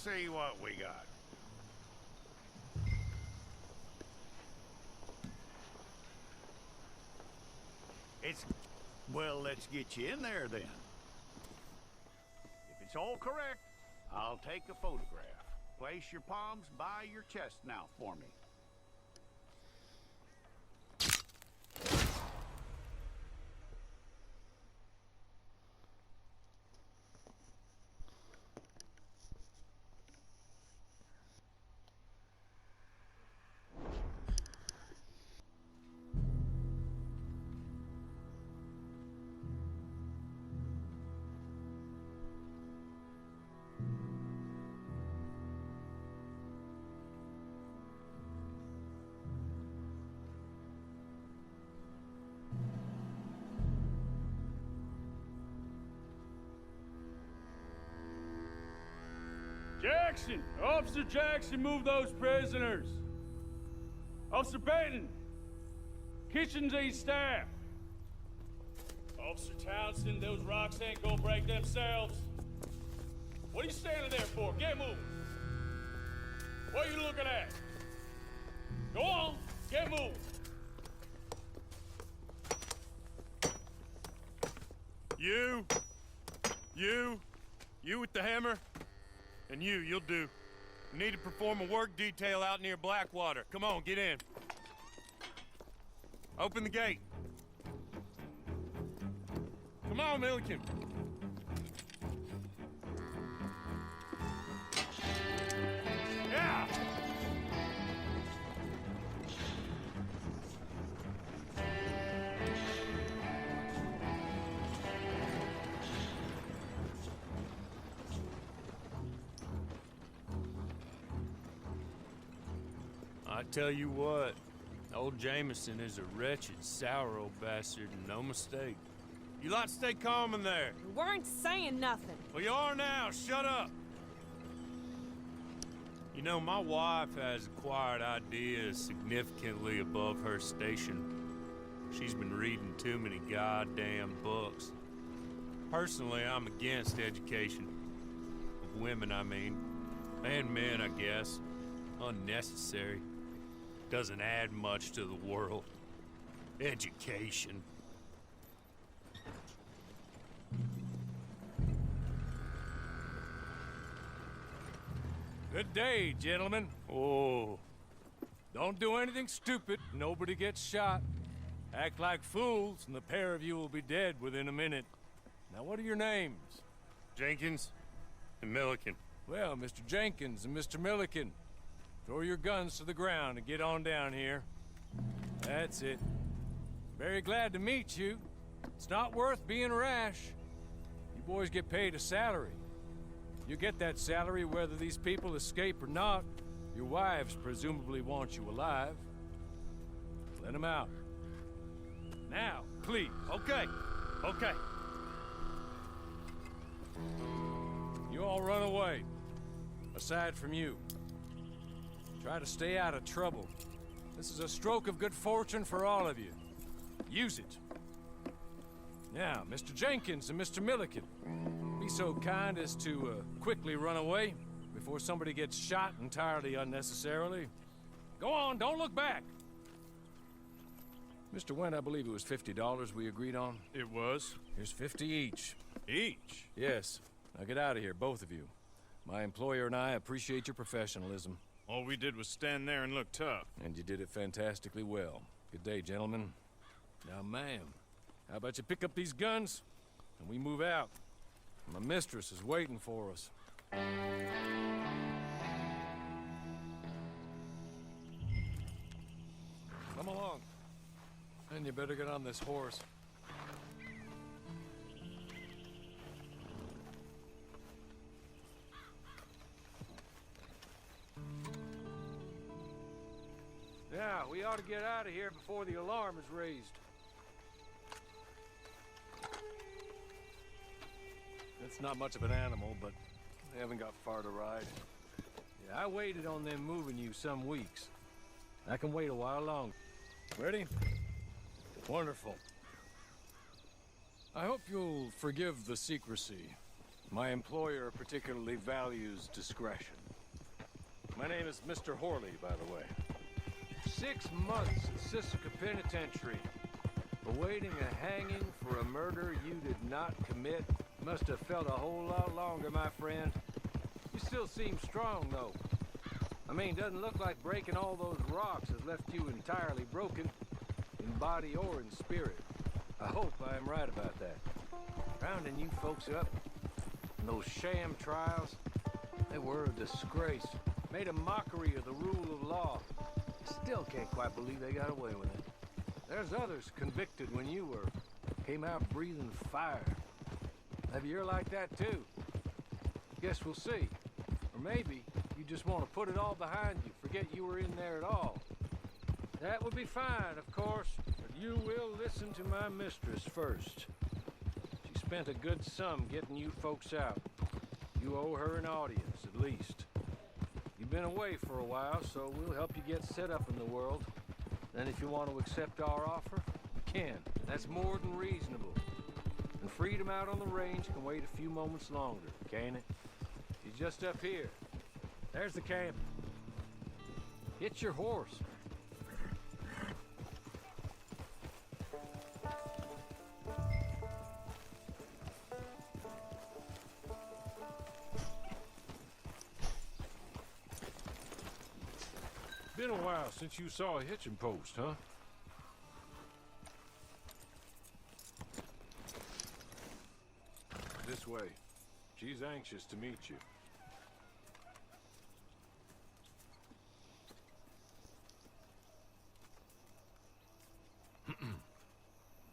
see what we got. Well, let's get you in there then. If it's all correct, I'll take a photograph. Place your palms by your chest now for me. Jackson! Officer Jackson, move those prisoners! Officer Benton! Kitchens East staff! Officer Townsend, those rocks ain't gonna break themselves. What are you standing there for? Get moving! What are you looking at? Go on, get moving! You with the hammer? And you'll do. We need to perform a work detail out near Blackwater. Come on, get in. Open the gate. Come on, Milliken. Yeah! I tell you what, old Jameson is a wretched, sour old bastard, and no mistake. You lot stay calm in there. We weren't saying nothing. Well, you are now. Shut up. You know, my wife has acquired ideas significantly above her station. She's been reading too many goddamn books. Personally, I'm against education. Of women, I mean. And men, I guess. Unnecessary. Doesn't add much to the world. Education. Good day, gentlemen. Oh. Don't do anything stupid. Nobody gets shot. Act like fools, and the pair of you will be dead within a minute. Now, what are your names? Jenkins and Milliken. Well, Mr. Jenkins and Mr. Milliken, throw your guns to the ground and get on down here. That's it. Very glad to meet you. It's not worth being rash. You boys get paid a salary. You get that salary whether these people escape or not. Your wives presumably want you alive. Let them out. Now, please. Okay. Okay. You all run away. Aside from you. Try to stay out of trouble. This is a stroke of good fortune for all of you. Use it. Now, Mr. Jenkins and Mr. Milliken, be so kind as to quickly run away before somebody gets shot entirely unnecessarily. Go on, don't look back. Mr. Wendt, I believe it was $50 we agreed on. It was. Here's 50 each. Each? Yes. Now get out of here, both of you. My employer and I appreciate your professionalism. All we did was stand there and look tough. And you did it fantastically well. Good day, gentlemen. Now, ma'am, how about you pick up these guns and we move out? My mistress is waiting for us. Come along. And you better get on this horse. Now, we ought to get out of here before the alarm is raised. It's not much of an animal, but they haven't got far to ride. Yeah, I waited on them moving you some weeks. I can wait a while longer. Ready? Wonderful. I hope you'll forgive the secrecy. My employer particularly values discretion. My name is Mr. Horley, by the way. 6 months at Sisika Penitentiary, awaiting a hanging for a murder you did not commit. Must have felt a whole lot longer, my friend. You still seem strong, though. I mean, doesn't look like breaking all those rocks has left you entirely broken, in body or in spirit. I hope I am right about that. Rounding you folks up, and those sham trials, they were a disgrace. Made a mockery of the rule of law. Still can't quite believe they got away with it. There's others convicted when you were. Came out breathing fire. Maybe you're like that too. Guess we'll see. Or maybe you just want to put it all behind you, forget you were in there at all. That would be fine, of course, but you will listen to my mistress first. She spent a good sum getting you folks out. You owe her an audience, at least. You've been away for a while, so we'll help you get set up in the world. Then if you want to accept our offer, you can. That's more than reasonable. And freedom out on the range can wait a few moments longer, can't it? She's just up here. There's the camp. Get your horse. Been a while since you saw a hitching post, huh? This way. She's anxious to meet you.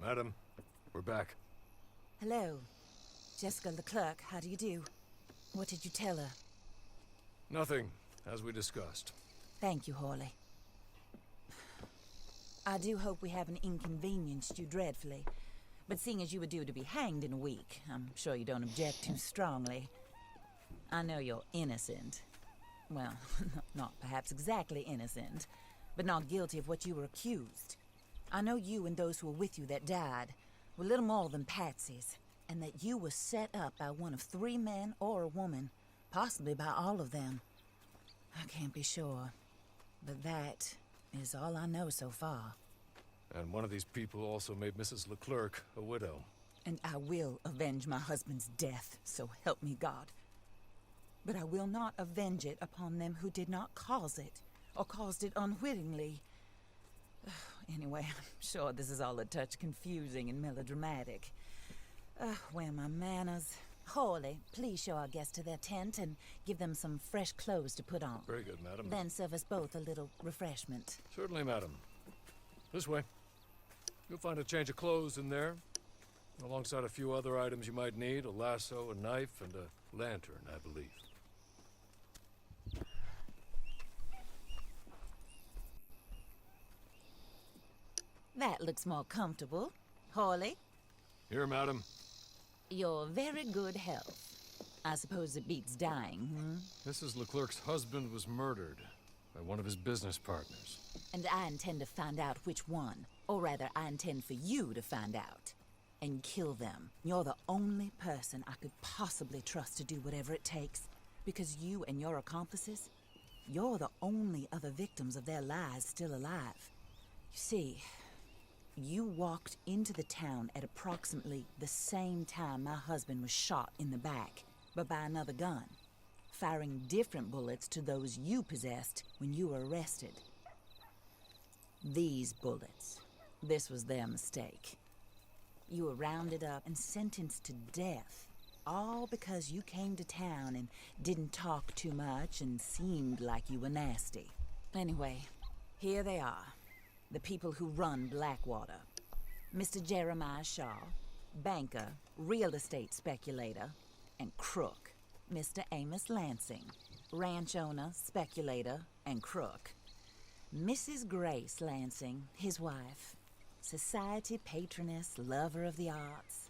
Madam, we're back. Hello. Jessica Leclerc, how do you do? What did you tell her? Nothing, as we discussed. Thank you, Horley. I do hope we haven't inconvenienced you dreadfully. But seeing as you were due to be hanged in a week, I'm sure you don't object too strongly. I know you're innocent. Well, not perhaps exactly innocent, but not guilty of what you were accused. I know you and those who were with you that died were little more than patsies, and that you were set up by one of 3 men or a woman, possibly by all of them. I can't be sure, but that is all I know so far. And one of these people also made Mrs. Leclerc a widow. And I will avenge my husband's death, so help me God. But I will not avenge it upon them who did not cause it, or caused it unwittingly. Anyway, I'm sure this is all a touch confusing and melodramatic. Where are my manners? Horley, please show our guests to their tent and give them some fresh clothes to put on. Very good, madam. Then serve us both a little refreshment. Certainly, madam. This way. You'll find a change of clothes in there, alongside a few other items you might need, a lasso, a knife, and a lantern, I believe. That looks more comfortable. Horley? Here, madam. Your very good health. I suppose it beats dying, Mrs. Leclerc's husband was murdered by one of his business partners. And I intend to find out which one. Or rather, I intend for you to find out. And kill them. You're the only person I could possibly trust to do whatever it takes. Because you and your accomplices, you're the only other victims of their lies still alive. You see, you walked into the town at approximately the same time my husband was shot in the back, but by another gun, firing different bullets to those you possessed when you were arrested. These bullets, this was their mistake. You were rounded up and sentenced to death, all because you came to town and didn't talk too much and seemed like you were nasty. Anyway, here they are. The people who run Blackwater. Mr. Jeremiah Shaw, banker, real estate speculator, and crook. Mr. Amos Lansing, ranch owner, speculator, and crook. Mrs. Grace Lansing, his wife, society patroness, lover of the arts,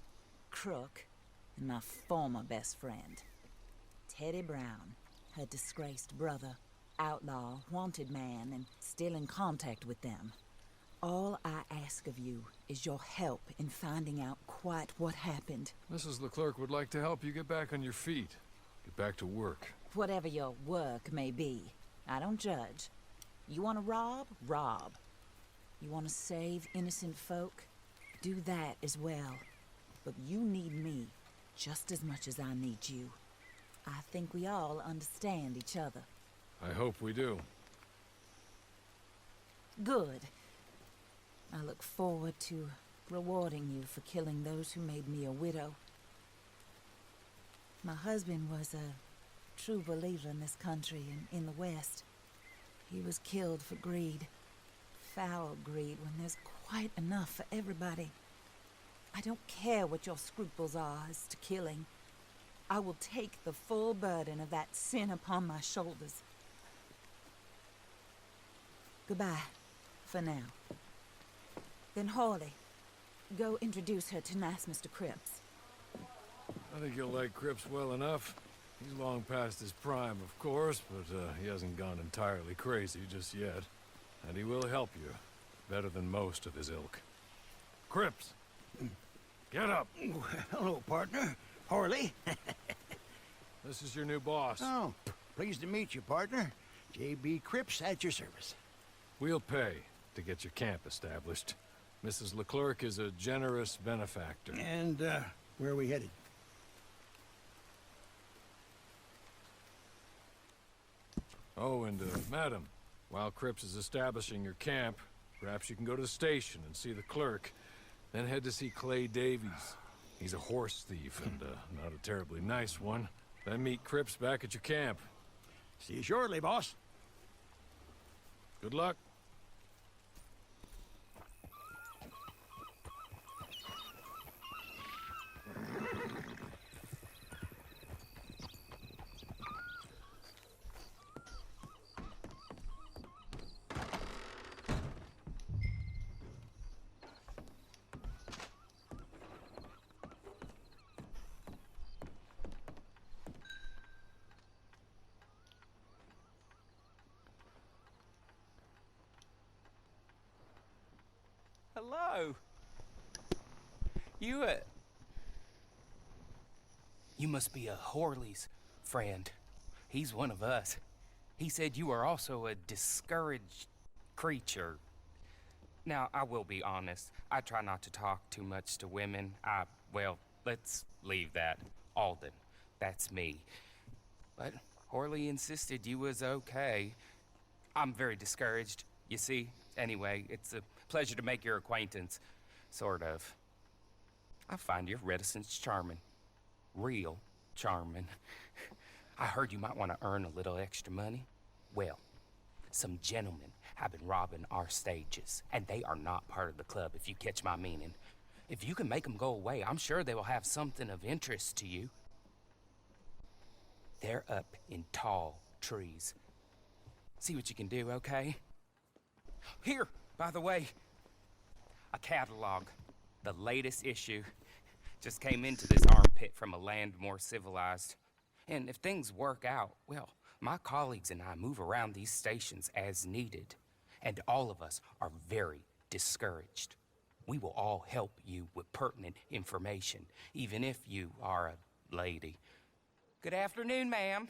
crook, and my former best friend. Teddy Brown, her disgraced brother, outlaw, wanted man, and still in contact with them. All I ask of you is your help in finding out quite what happened. Mrs. Leclerc would like to help you get back on your feet. Get back to work. Whatever your work may be, I don't judge. You want to rob? Rob. You want to save innocent folk? Do that as well. But you need me just as much as I need you. I think we all understand each other. I hope we do. Good. I look forward to rewarding you for killing those who made me a widow. My husband was a true believer in this country and in the West. He was killed for greed. Foul greed when there's quite enough for everybody. I don't care what your scruples are as to killing. I will take the full burden of that sin upon my shoulders. Goodbye, for now. Then Hawley, go introduce her to nice Mr. Cripps. I think you'll like Cripps well enough. He's long past his prime, of course, but he hasn't gone entirely crazy just yet. And he will help you, better than most of his ilk. Cripps! Get up! Hello, partner. Harley. This is your new boss. Oh, pleased to meet you, partner. J.B. Cripps at your service. We'll pay to get your camp established. Mrs. Leclerc is a generous benefactor. And, where are we headed? Oh, and, madam, while Cripps is establishing your camp, perhaps you can go to the station and see the clerk, then head to see Clay Davies. He's a horse thief, and, not a terribly nice one. Then meet Cripps back at your camp. See you shortly, boss. Good luck. Hello. You must be a Horley's friend. He's one of us. He said you are also a discouraged creature. Now, I will be honest. I try not to talk too much to women. Well, let's leave that. Alden, that's me. But Horley insisted you was okay. I'm very discouraged, you see. Anyway, it's a pleasure to make your acquaintance. Sort of. I find your reticence charming. Real charming. I heard you might want to earn a little extra money. Well, some gentlemen have been robbing our stages, and they are not part of the club, if you catch my meaning. If you can make them go away, I'm sure they will have something of interest to you. They're up in tall trees. See what you can do, okay? Here, by the way, a catalog. The latest issue just came into this armpit from a land more civilized. And if things work out, well, my colleagues and I move around these stations as needed. And all of us are very discouraged. We will all help you with pertinent information, even if you are a lady. Good afternoon, ma'am.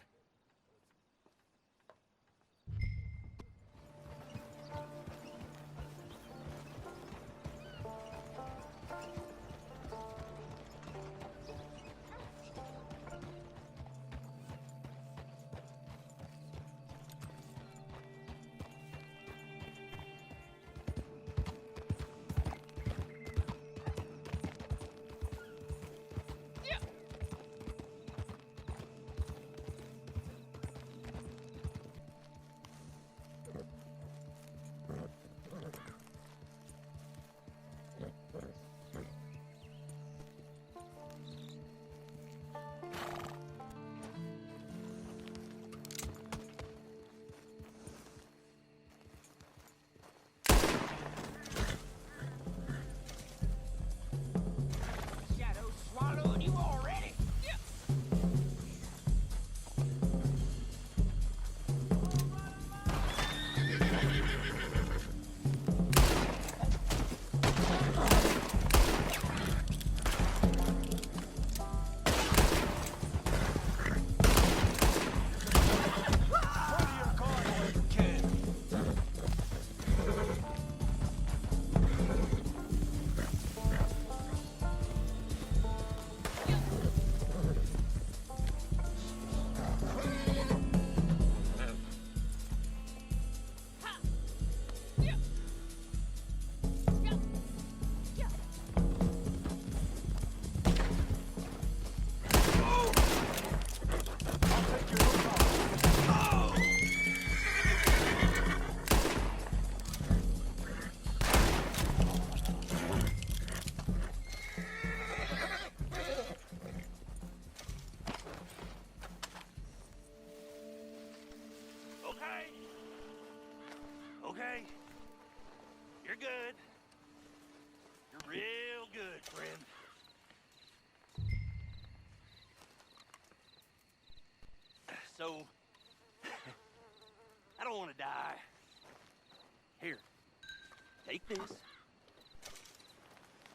take this.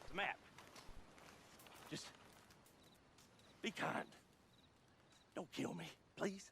The map. Just be kind. Don't kill me, please.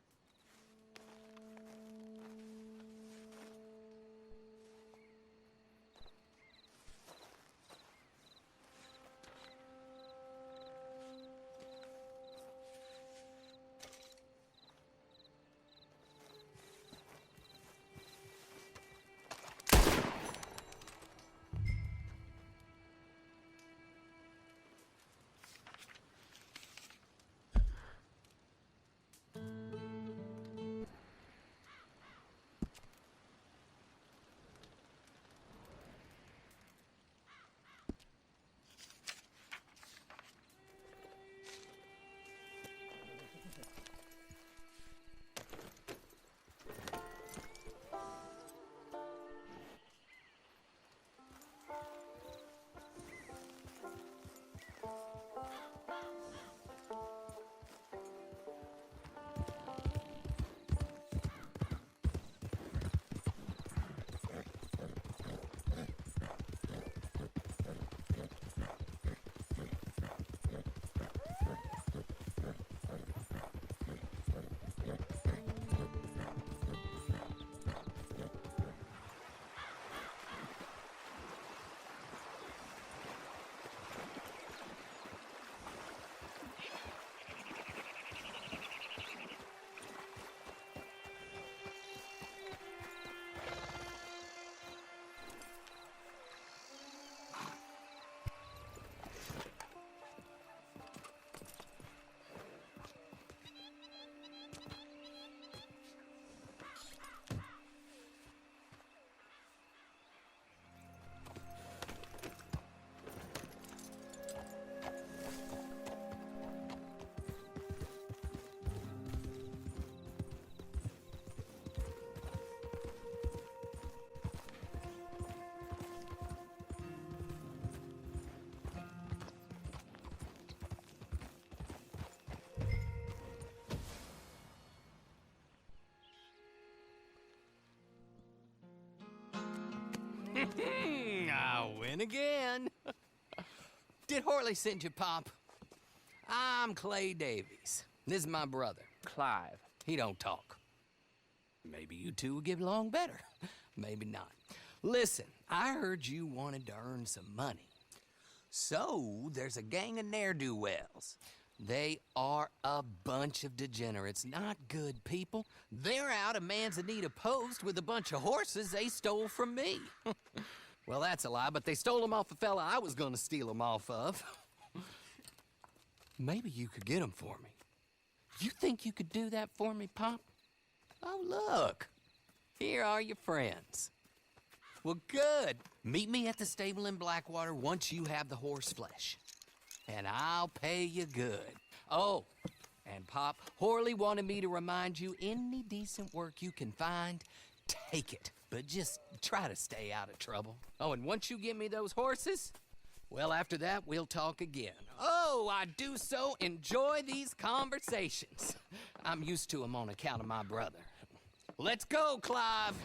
I win again. Did Horley send you, Pop? I'm Clay Davies. This is my brother, Clive. He don't talk. Maybe you two will get along better. Maybe not. Listen, I heard you wanted to earn some money. So, there's a gang of ne'er-do-wells. They are a bunch of degenerates, not good people. They're out of Manzanita Post with a bunch of horses they stole from me. Well, that's a lie, but they stole them off a fella I was gonna steal them off of. Maybe you could get them for me. You think you could do that for me, Pop? Oh, look. Here are your friends. Well, good. Meet me at the stable in Blackwater once you have the horse flesh. And I'll pay you good. Oh, and Pop, Horley wanted me to remind you, any decent work you can find, take it. But just try to stay out of trouble. Oh, and once you give me those horses, well, after that, we'll talk again. Oh, I do so enjoy these conversations. I'm used to them on account of my brother. Let's go, Clive.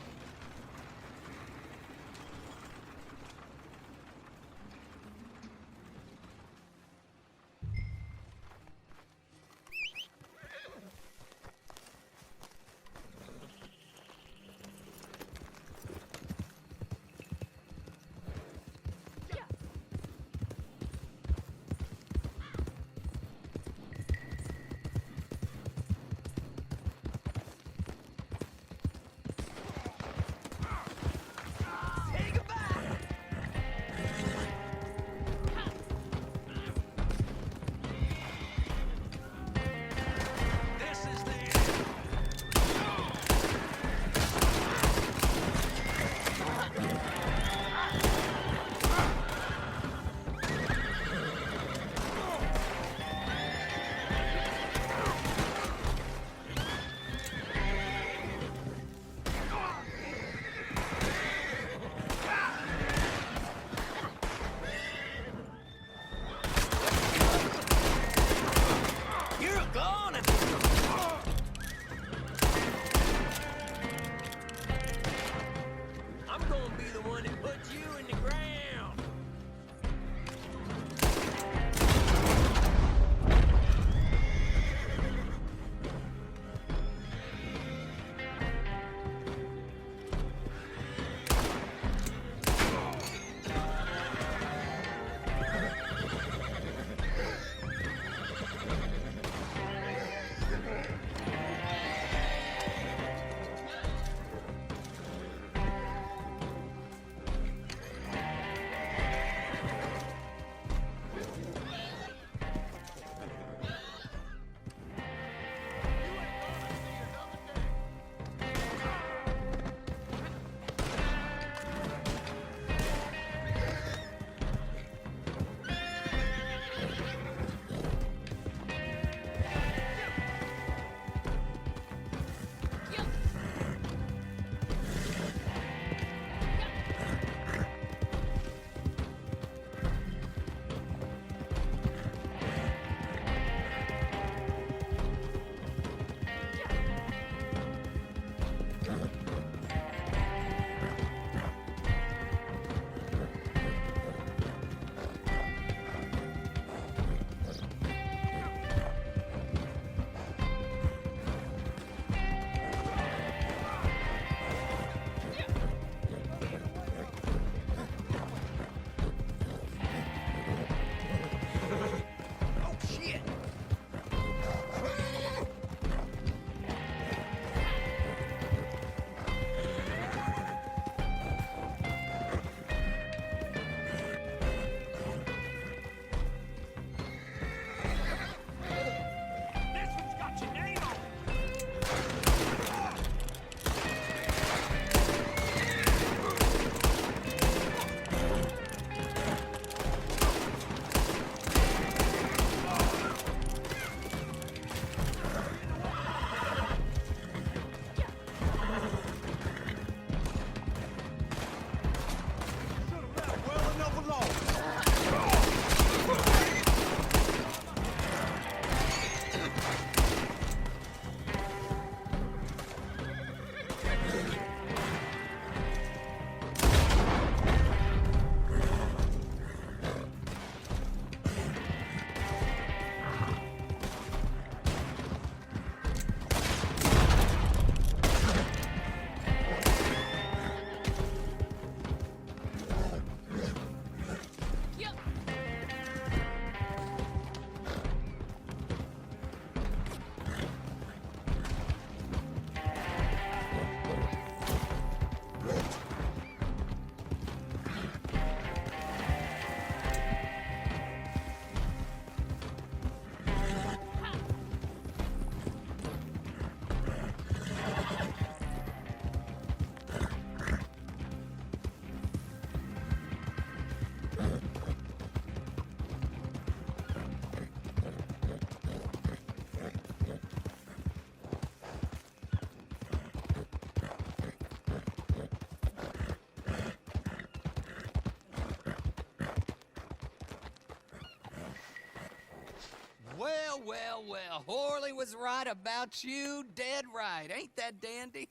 Well, well, well. Horley was right about you, dead right. Ain't that dandy?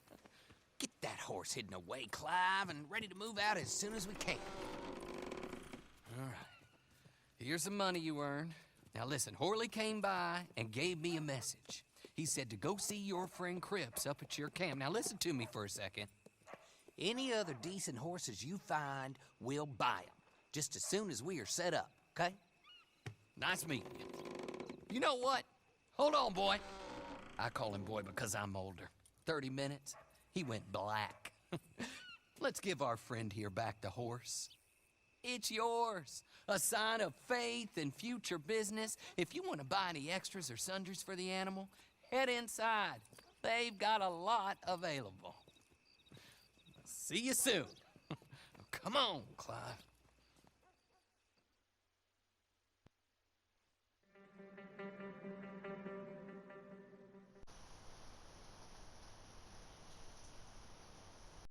Get that horse hidden away, Clive, and ready to move out as soon as we can. All right. Here's the money you earned. Now listen, Horley came by and gave me a message. He said to go see your friend Cripps up at your camp. Now listen to me for a second. Any other decent horses you find, we'll buy them. Just as soon as we are set up, okay? Nice meeting you. You know what? Hold on, boy. I call him boy because I'm older. 30 minutes, he went black. Let's give our friend here back the horse. It's yours. A sign of faith and future business. If you want to buy any extras or sundries for the animal, head inside. They've got a lot available. See you soon. Come on, Clive.